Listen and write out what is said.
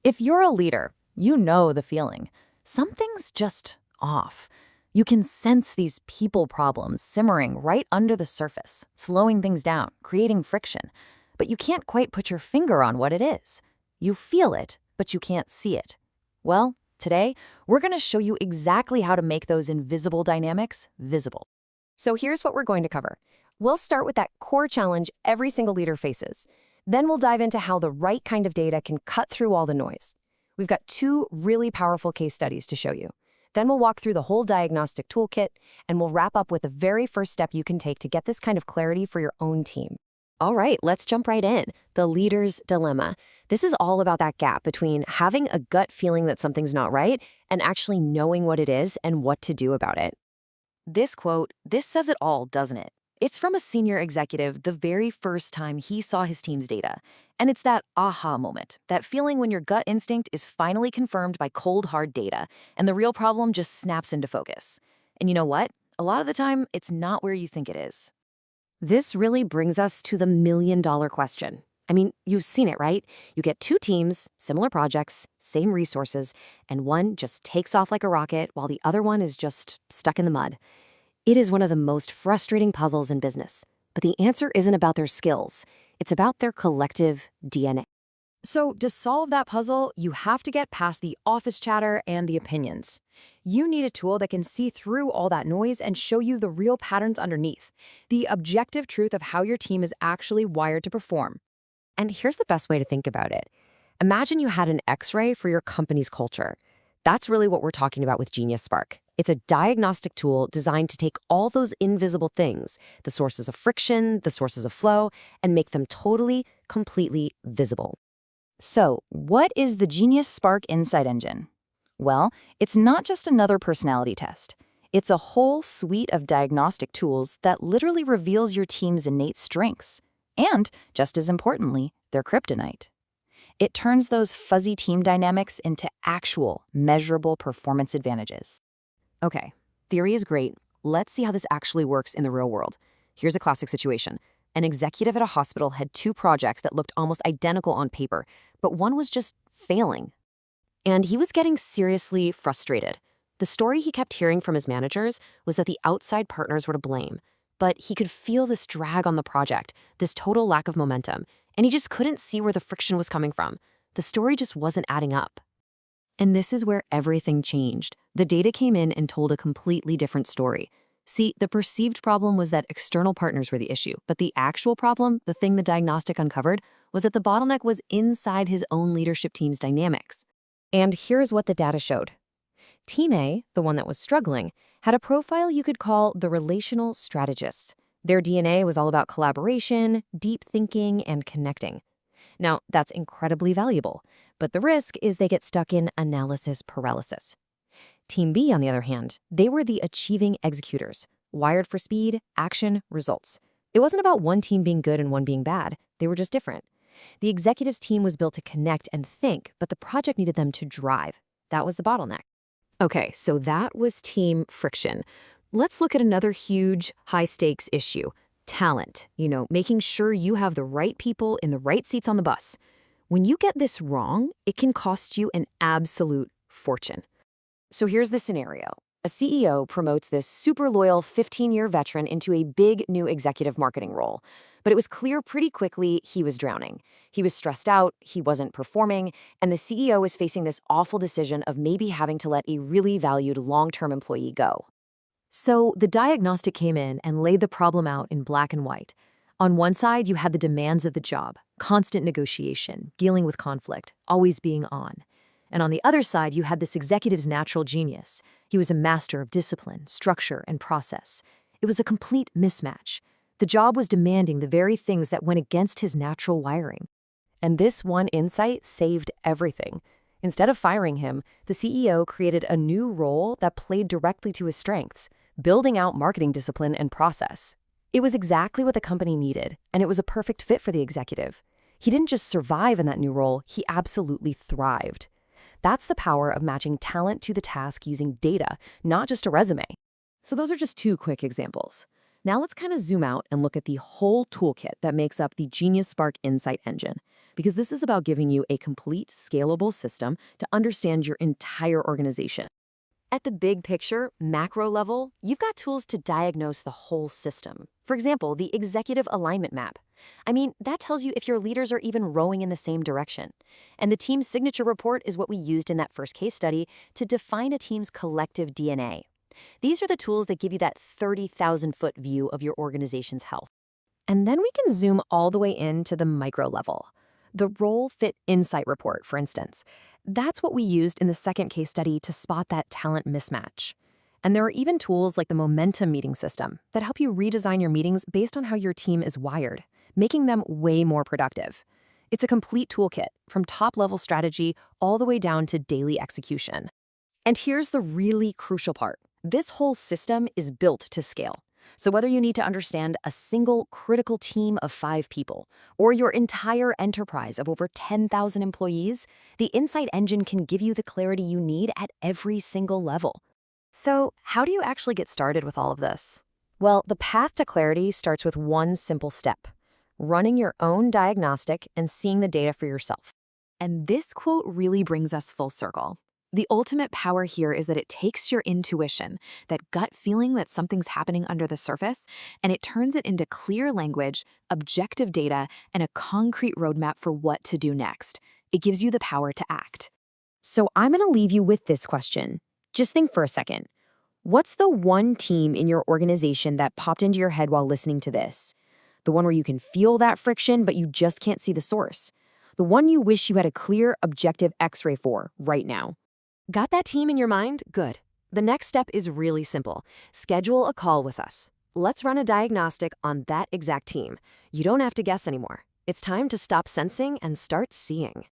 If you're a leader, you know the feeling. Something's just off. You can sense these people problems simmering right under the surface, slowing things down, creating friction. But you can't quite put your finger on what it is. You feel it, but you can't see it. Well, today, we're going to show you exactly how to make those invisible dynamics visible. So here's what we're going to cover. We'll start with that core challenge every single leader faces. Then we'll dive into how the right kind of data can cut through all the noise. We've got two really powerful case studies to show you. Then we'll walk through the whole diagnostic toolkit, and we'll wrap up with the very first step you can take to get this kind of clarity for your own team. All right, let's jump right in. The leader's dilemma. This is all about that gap between having a gut feeling that something's not right and actually knowing what it is and what to do about it. This quote, this says it all, doesn't it? It's from a senior executive the very first time he saw his team's data. And it's that aha moment, that feeling when your gut instinct is finally confirmed by cold, hard data, and the real problem just snaps into focus. And you know what? A lot of the time, it's not where you think it is. This really brings us to the million-dollar question. I mean, you've seen it, right? You get two teams, similar projects, same resources, and one just takes off like a rocket while the other one is just stuck in the mud. It is one of the most frustrating puzzles in business. But the answer isn't about their skills. It's about their collective DNA. So to solve that puzzle, you have to get past the office chatter and the opinions. You need a tool that can see through all that noise and show you the real patterns underneath, the objective truth of how your team is actually wired to perform. And here's the best way to think about it. Imagine you had an X-ray for your company's culture. That's really what we're talking about with Genius Spark. It's a diagnostic tool designed to take all those invisible things, the sources of friction, the sources of flow, and make them totally, completely visible. So, what is the Genius Spark Insight Engine? Well, it's not just another personality test. It's a whole suite of diagnostic tools that literally reveals your team's innate strengths and, just as importantly, their kryptonite. It turns those fuzzy team dynamics into actual, measurable performance advantages. Okay, theory is great. Let's see how this actually works in the real world. Here's a classic situation. An executive at a hospital had two projects that looked almost identical on paper, but one was just failing. And he was getting seriously frustrated. The story he kept hearing from his managers was that the outside partners were to blame, but he could feel this drag on the project, this total lack of momentum, and he just couldn't see where the friction was coming from. The story just wasn't adding up. And this is where everything changed. The data came in and told a completely different story. See, the perceived problem was that external partners were the issue, but the actual problem, the thing the diagnostic uncovered, was that the bottleneck was inside his own leadership team's dynamics. And here's what the data showed. Team A, the one that was struggling, had a profile you could call the relational strategist. Their DNA was all about collaboration, deep thinking, and connecting. Now, that's incredibly valuable, but the risk is they get stuck in analysis paralysis. Team B, on the other hand, they were the achieving executors, wired for speed, action, results. It wasn't about one team being good and one being bad. They were just different. The executives team was built to connect and think, but the project needed them to drive. That was the bottleneck. Okay, so that was team friction. Let's look at another huge, high-stakes issue. Talent. Making sure you have the right people in the right seats on the bus. When you get this wrong, it can cost you an absolute fortune. So here's the scenario. A CEO promotes this super loyal 15-year veteran into a big new executive marketing role. But it was clear pretty quickly he was drowning. He was stressed out, he wasn't performing, and the CEO was facing this awful decision of maybe having to let a really valued long-term employee go. So the diagnostic came in and laid the problem out in black and white. On one side, you had the demands of the job, constant negotiation, dealing with conflict, always being on. And on the other side, you had this executive's natural genius. He was a master of discipline, structure, and process. It was a complete mismatch. The job was demanding the very things that went against his natural wiring. And this one insight saved everything. Instead of firing him, the CEO created a new role that played directly to his strengths, building out marketing discipline and process. It was exactly what the company needed, and it was a perfect fit for the executive. He didn't just survive in that new role, he absolutely thrived. That's the power of matching talent to the task using data, not just a resume. So those are just two quick examples. Now let's kind of zoom out and look at the whole toolkit that makes up the Genius Spark Insight Engine. because this is about giving you a complete, scalable system to understand your entire organization. At the big picture, macro level, you've got tools to diagnose the whole system. For example, the executive alignment map. I mean, that tells you if your leaders are even rowing in the same direction. And the team's signature report is what we used in that first case study to define a team's collective DNA. These are the tools that give you that 30,000-foot view of your organization's health. And then we can zoom all the way into the micro level. The Role Fit Insight Report, for instance. That's what we used in the second case study to spot that talent mismatch. And there are even tools like the Momentum Meeting System that help you redesign your meetings based on how your team is wired, making them way more productive. It's a complete toolkit, from top-level strategy all the way down to daily execution. And here's the really crucial part. This whole system is built to scale. So whether you need to understand a single critical team of 5 people or your entire enterprise of over 10,000 employees, the Insight Engine can give you the clarity you need at every single level. So how do you actually get started with all of this? Well, the path to clarity starts with one simple step: running your own diagnostic and seeing the data for yourself. And this quote really brings us full circle. The ultimate power here is that it takes your intuition, that gut feeling that something's happening under the surface, and it turns it into clear language, objective data, and a concrete roadmap for what to do next. It gives you the power to act. So I'm going to leave you with this question. Just think for a second. What's the one team in your organization that popped into your head while listening to this? The one where you can feel that friction, but you just can't see the source. The one you wish you had a clear, objective X-ray for right now. Got that team in your mind? Good. The next step is really simple. Schedule a call with us. Let's run a diagnostic on that exact team. You don't have to guess anymore. It's time to stop sensing and start seeing.